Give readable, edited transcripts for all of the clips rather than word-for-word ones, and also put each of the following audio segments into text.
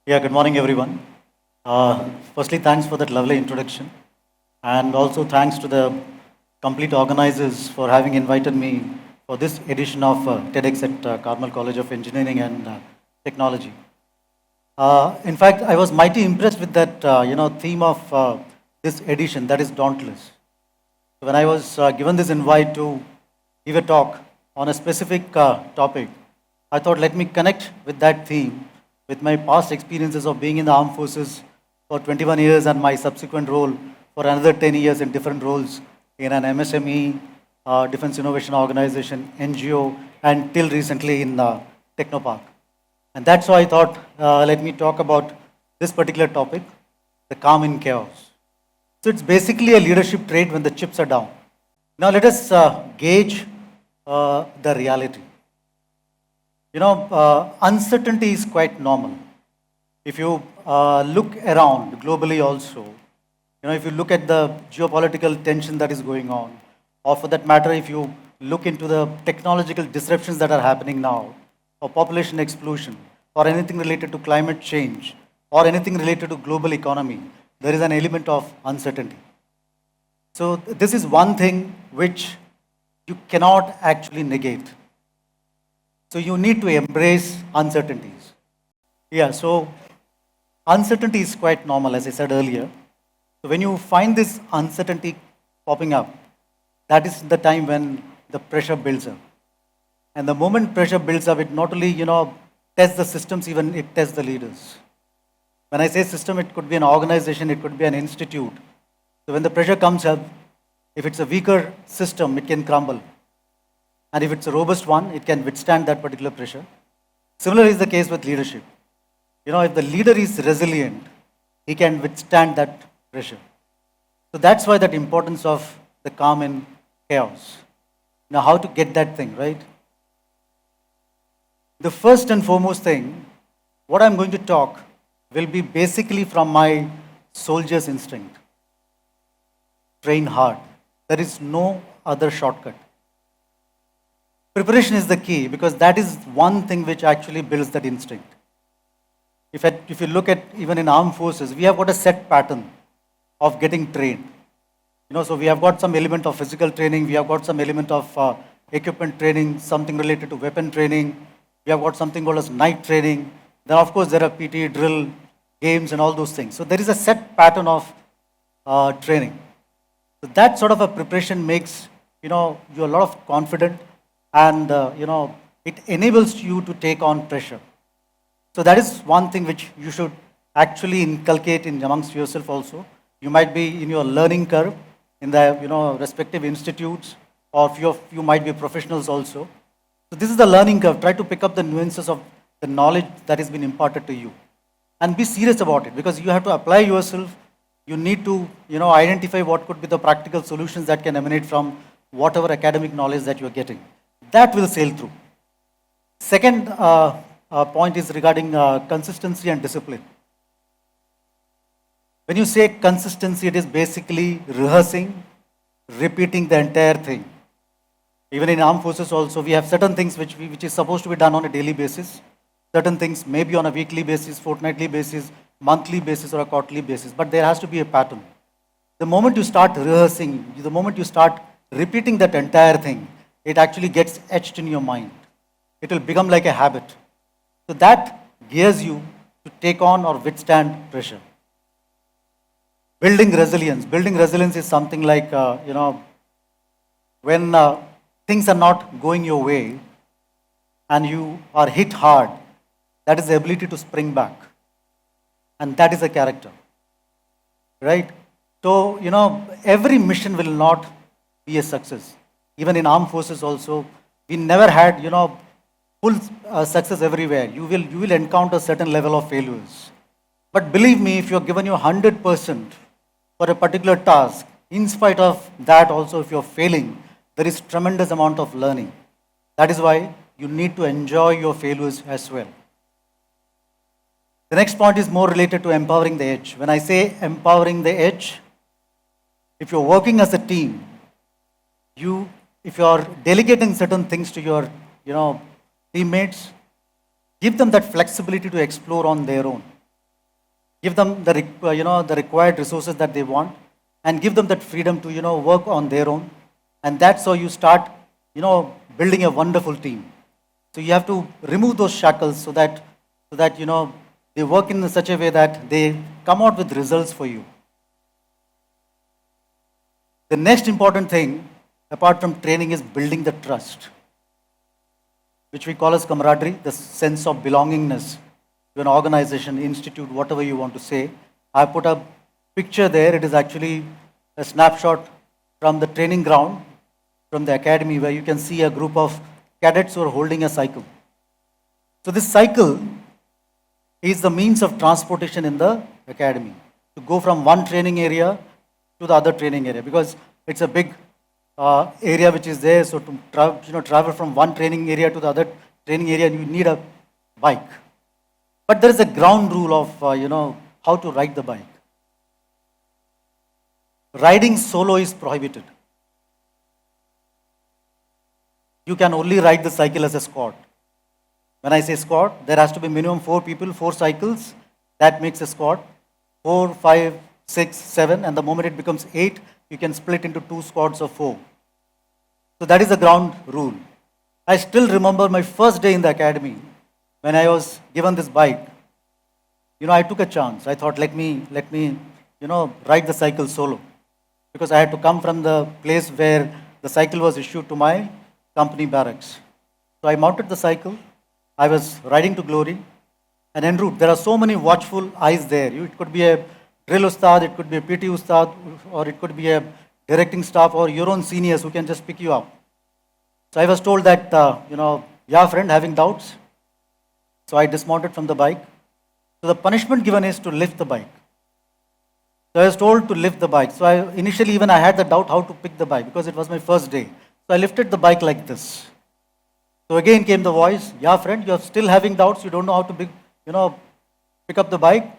Yeah, good morning, everyone. Firstly, thanks for that lovely introduction. And also thanks to the complete organizers for having invited me for this edition of TEDx at Carmel College of Engineering and Technology. In fact, I was mighty impressed with that, theme of this edition, that is Dauntless. When I was given this invite to give a talk on a specific topic, I thought let me connect with that theme with my past experiences of being in the armed forces for 21 years and my subsequent role for another 10 years in different roles in an MSME, Defense Innovation Organization, NGO, and till recently in Technopark. And that's why I thought let me talk about this particular topic, the calm in chaos. So it's basically a leadership trait when the chips are down. Now let us gauge the reality. Uncertainty is quite normal. If you look around globally also, if you look at the geopolitical tension that is going on, or for that matter, if you look into the technological disruptions that are happening now, or population explosion, or anything related to climate change, or anything related to global economy, there is an element of uncertainty. So this is one thing which you cannot actually negate. So you need to embrace uncertainties. Yeah, so uncertainty is quite normal, as I said earlier. So when you find this uncertainty popping up, that is the time when the pressure builds up. And the moment pressure builds up, it not only, tests the systems, even it tests the leaders. When I say system, it could be an organization, it could be an institute. So when the pressure comes up, if it's a weaker system, it can crumble. And if it's a robust one, it can withstand that particular pressure. Similar is the case with leadership. If the leader is resilient, he can withstand that pressure. So that's why that importance of the calm in chaos. Now, how to get that thing, right? The first and foremost thing, what I'm going to talk will be basically from my soldier's instinct. Train hard. There is no other shortcut. Preparation is the key because that is one thing which actually builds that instinct. If you look at even in armed forces, we have got a set pattern of getting trained. So we have got some element of physical training, we have got some element of equipment training, something related to weapon training, we have got something called as night training. Then of course there are PT, drill, games and all those things. So there is a set pattern of training. So that sort of a preparation makes you a lot of confident and it enables you to take on pressure. So that is one thing which you should actually inculcate in amongst yourself also. You might be in your learning curve in the respective institutes, or few of you might be professionals also. So this is the learning curve. Try to pick up the nuances of the knowledge that has been imparted to you, and be serious about it because you have to apply yourself. You need to identify what could be the practical solutions that can emanate from whatever academic knowledge that you are getting. That will sail through. Second point is regarding consistency and discipline. When you say consistency, it is basically rehearsing, repeating the entire thing. Even in armed forces also, we have certain things which is supposed to be done on a daily basis. Certain things may be on a weekly basis, fortnightly basis, monthly basis or a quarterly basis, but there has to be a pattern. The moment you start rehearsing, the moment you start repeating that entire thing, it actually gets etched in your mind. It will become like a habit. So that gears you to take on or withstand pressure. Building resilience. Building resilience is something like, when things are not going your way and you are hit hard, that is the ability to spring back. And that is a character. Right? So, every mission will not be a success. Even in armed forces also, we never had, full success everywhere. You will encounter certain level of failures. But believe me, if you're given your 100% for a particular task, in spite of that also, if you're failing, there is tremendous amount of learning. That is why you need to enjoy your failures as well. The next point is more related to empowering the edge. When I say empowering the edge, if you're working as a team, if you are delegating certain things to your teammates, give them that flexibility to explore on their own. give them the required resources that they want, and give them that freedom to work on their own. And that's how you start building a wonderful team. So you have to remove those shackles so that they work in such a way that they come out with results for you. The next important thing apart from training is building the trust, which we call as camaraderie, the sense of belongingness to an organization, institute, whatever you want to say. I put a picture there. It is actually a snapshot from the training ground, from the academy, where you can see a group of cadets who are holding a cycle. So this cycle is the means of transportation in the academy to go from one training area to the other training area, because it's a big area which is there. So to travel from one training area to the other training area, you need a bike. But there is a ground rule of how to ride the bike. Riding solo is prohibited. You can only ride the cycle as a squad. When I say squad, there has to be minimum 4 people, 4 cycles. That makes a squad. 4, 5, 6, 7, and the moment it becomes 8, you can split into 2 squads of 4. So that is the ground rule. I still remember my first day in the academy when I was given this bike. I took a chance. I thought, let me ride the cycle solo, because I had to come from the place where the cycle was issued to my company barracks. So I mounted the cycle. I was riding to glory, and en route there are so many watchful eyes there. It could be a drill ustad, it could be a PT ustad, or it could be a directing staff or your own seniors who can just pick you up. So I was told that, yeah friend, having doubts. So I dismounted from the bike. So the punishment given is to lift the bike. So I was told to lift the bike. So initially even I had the doubt how to pick the bike, because it was my first day. So I lifted the bike like this. So again came the voice, yeah friend, you're still having doubts, you don't know how to pick up the bike.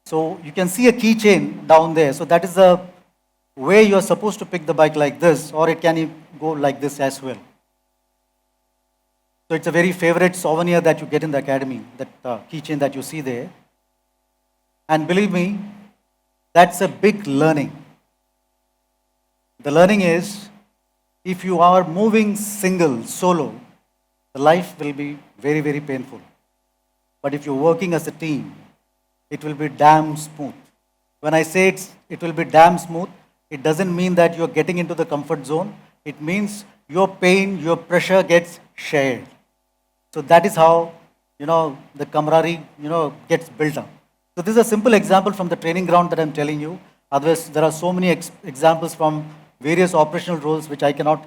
So you can see a keychain down there. So that is the way you're supposed to pick the bike, like this, or it can go like this as well. So it's a very favorite souvenir that you get in the academy, that keychain that you see there. And believe me, that's a big learning. The learning is, if you are moving single, solo, the life will be very, very painful. But if you're working as a team, it will be damn smooth. When I say it will be damn smooth, it doesn't mean that you're getting into the comfort zone. It means your pain, your pressure gets shared. So that is how, the camaraderie, gets built up. So this is a simple example from the training ground that I'm telling you. Otherwise, there are so many examples from various operational roles which I cannot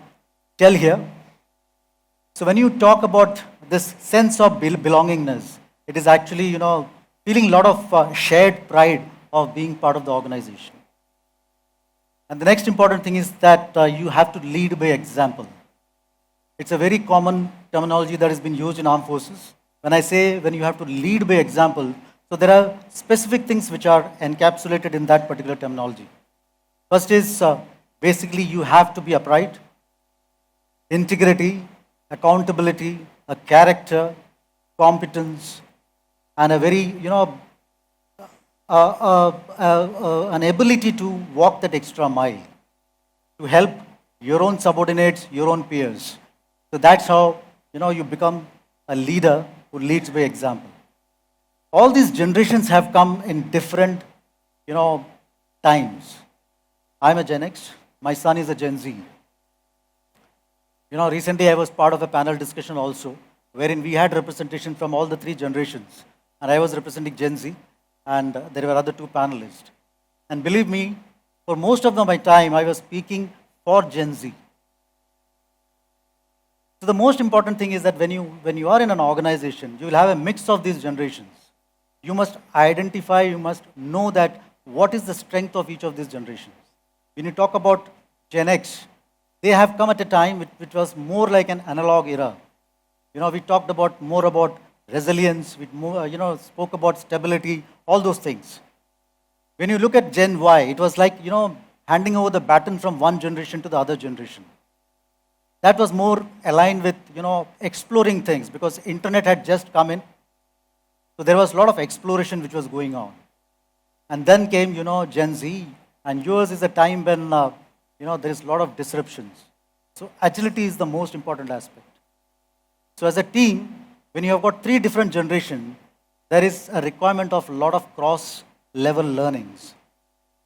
tell here. So when you talk about this sense of belongingness, it is actually, feeling a lot of shared pride of being part of the organization. And the next important thing is that you have to lead by example. It's a very common terminology that has been used in armed forces. When you have to lead by example, so there are specific things which are encapsulated in that particular terminology. First is basically you have to be upright, integrity, accountability, a character, competence, and a very, an ability to walk that extra mile to help your own subordinates, your own peers. So that's how, you become a leader who leads by example. All these generations have come in different, times. I'm a Gen X. My son is a Gen Z. Recently I was part of a panel discussion also, wherein we had representation from all the 3 generations. And I was representing Gen Z, and there were other 2 panelists. And believe me, for most of my time, I was speaking for Gen Z. So the most important thing is that when you are in an organization, you will have a mix of these generations. You must identify, you must know that what is the strength of each of these generations. When you talk about Gen X, they have come at a time which was more like an analog era. We talked more about resilience, we spoke about stability, all those things. When you look at Gen Y, it was like, handing over the baton from one generation to the other generation. That was more aligned with, exploring things, because internet had just come in. So there was a lot of exploration which was going on. And then came, Gen Z. And yours is a time when, there is a lot of disruptions. So agility is the most important aspect. So as a team, when you have got three different generations, there is a requirement of a lot of cross-level learnings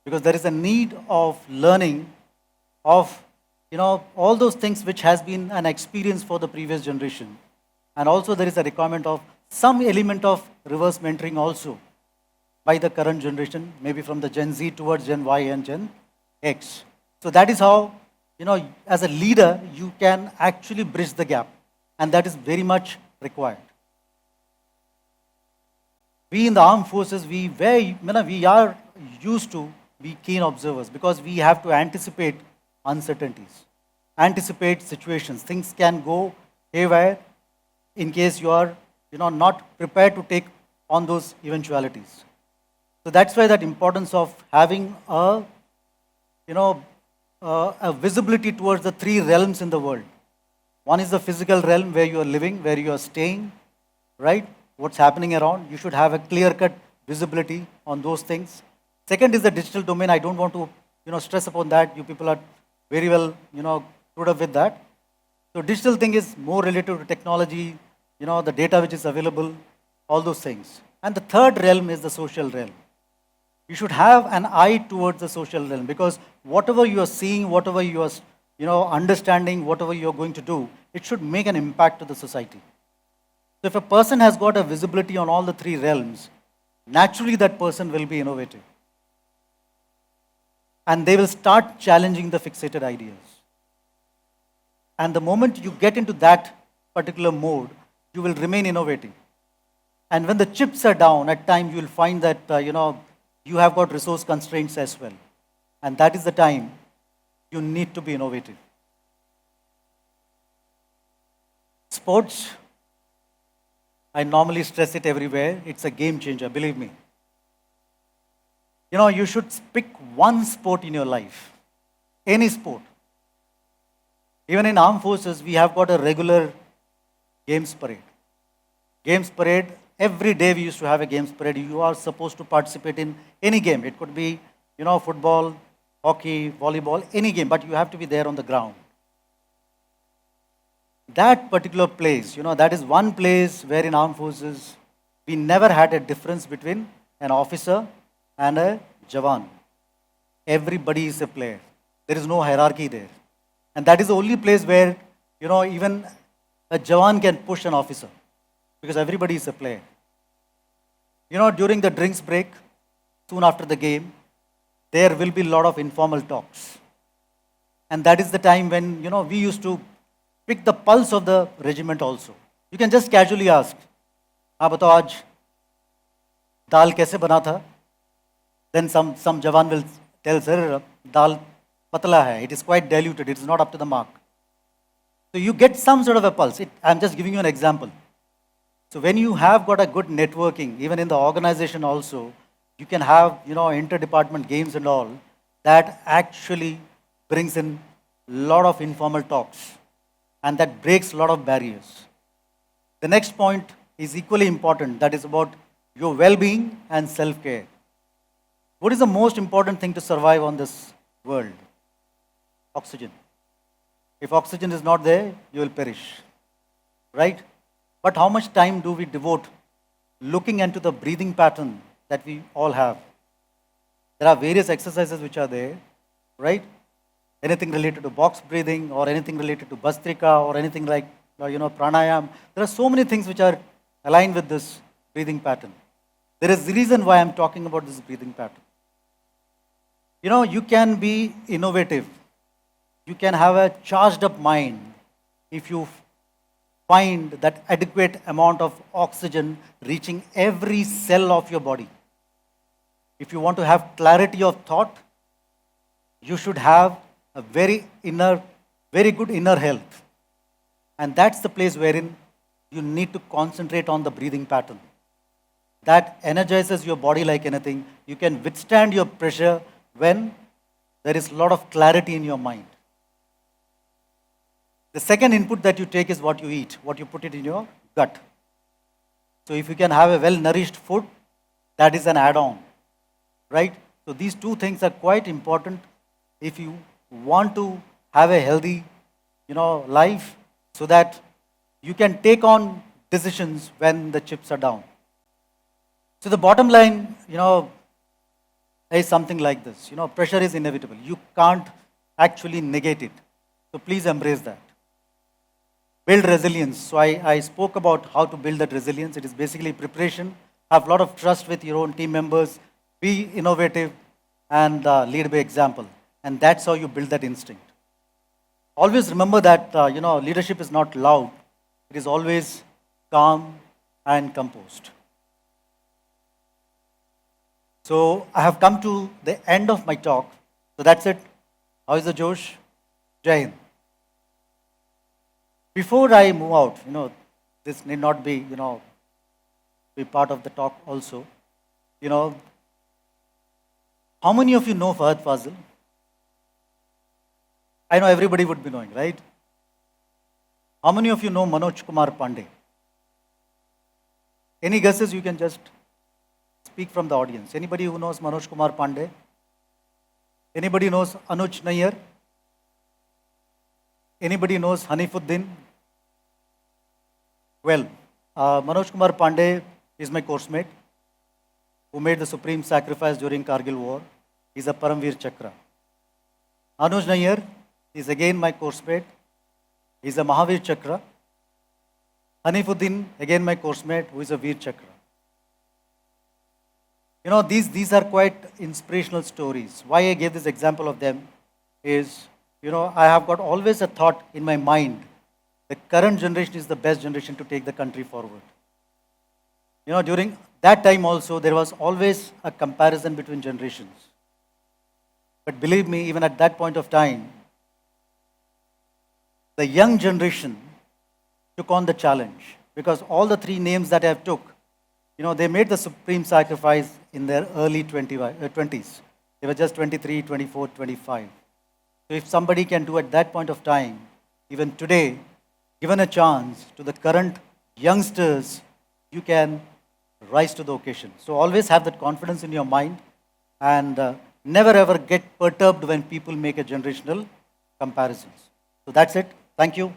because there is a need of learning of all those things which has been an experience for the previous generation, and also there is a requirement of some element of reverse mentoring also by the current generation, maybe from the Gen Z towards Gen Y and Gen X. So that is how as a leader you can actually bridge the gap, and that is very much required. We in the armed forces, we are used to be keen observers because we have to anticipate uncertainties, anticipate situations. Things can go haywire in case you are not prepared to take on those eventualities. So that's why that importance of having a visibility towards the three realms in the world. One is the physical realm where you are living, where you are staying, right? What's happening around. You should have a clear-cut visibility on those things. Second is the digital domain. I don't want to, stress upon that. You people are very well, screwed up with that. So digital thing is more related to technology, the data which is available, all those things. And the third realm is the social realm. You should have an eye towards the social realm because whatever you are seeing, whatever you are, understanding, whatever you are going to do, it should make an impact to the society. So if a person has got a visibility on all the three realms, naturally that person will be innovative. And they will start challenging the fixated ideas. And the moment you get into that particular mode, you will remain innovative. And when the chips are down, at times you will find that, you have got resource constraints as well. And that is the time you need to be innovative. Sports, I normally stress it everywhere. It's a game changer, believe me. You should pick one sport in your life, any sport. Even in armed forces, we have got a regular games parade. Games parade, every day we used to have a games parade. You are supposed to participate in any game. It could be, football, hockey, volleyball, any game, but you have to be there on the ground. That particular place, that is one place where in armed forces, we never had a difference between an officer and a Jawan. Everybody is a player. There is no hierarchy there. And that is the only place where, even a Jawan can push an officer because everybody is a player. During the drinks break, soon after the game, there will be a lot of informal talks. And that is the time when, we used to pick the pulse of the regiment also. You can just casually ask, हाँ बताओ आज दाल कैसे बना था? Then some Jawan will tell, sir, dal patla hai. It is quite diluted. It is not up to the mark. So you get some sort of a pulse. I'm just giving you an example. So when you have got a good networking, even in the organization also, you can have, inter-department games and all, that actually brings in a lot of informal talks. And that breaks a lot of barriers. The next point is equally important. That is about your well-being and self-care. What is the most important thing to survive on this world? Oxygen. If oxygen is not there, you will perish. Right? But how much time do we devote looking into the breathing pattern that we all have? There are various exercises which are there, right? Anything related to box breathing or anything related to Bhastrika or anything like, pranayam. There are so many things which are aligned with this breathing pattern. There is the reason why I'm talking about this breathing pattern. You can be innovative. You can have a charged up mind if you find that adequate amount of oxygen reaching every cell of your body. If you want to have clarity of thought, you should have a very good inner health. And that's the place wherein you need to concentrate on the breathing pattern. That energizes your body like anything. You can withstand your pressure when there is a lot of clarity in your mind. The second input that you take is what you eat, what you put it in your gut. So if you can have a well-nourished food, that is an add-on. right? So these two things are quite important if you want to have a healthy, life, so that you can take on decisions when the chips are down. So the bottom line, is something like this. Pressure is inevitable. You can't actually negate it. So please embrace that. Build resilience. So I spoke about how to build that resilience. It is basically preparation. Have a lot of trust with your own team members. Be innovative and lead by example. And that's how you build that instinct. Always remember that leadership is not loud. It is always calm and composed. So I have come to the end of my talk. So that's it. How is the Josh? Jai Hind. Before I move out, this need not be, be part of the talk also. You know, how many of you know Fahad Fazil? I know everybody would be knowing, right? How many of you know Manoj Kumar Pandey? Any guesses? You can just speak from the audience. Anybody who knows Manoj Kumar Pandey? Anybody knows Anuj Nayyar? Anybody knows Hanifuddin? Well, Manoj Kumar Pandey is my course mate who made the supreme sacrifice during Kargil war. He's a Paramveer Chakra. Anuj Nayyar is again my course mate. He's a Mahavir Chakra. Hanifuddin, again my course mate, who is a Veer Chakra. These are quite inspirational stories. Why I gave this example of them is, I have got always a thought in my mind. The current generation is the best generation to take the country forward. During that time also, there was always a comparison between generations. But believe me, even at that point of time, the young generation took on the challenge, because all the three names that I have took, they made the supreme sacrifice in their early 20s. They were just 23, 24, 25. So if somebody can do at that point of time, even today, given a chance to the current youngsters, you can rise to the occasion. So always have that confidence in your mind, and never ever get perturbed when people make a generational comparisons. So that's it. Thank you.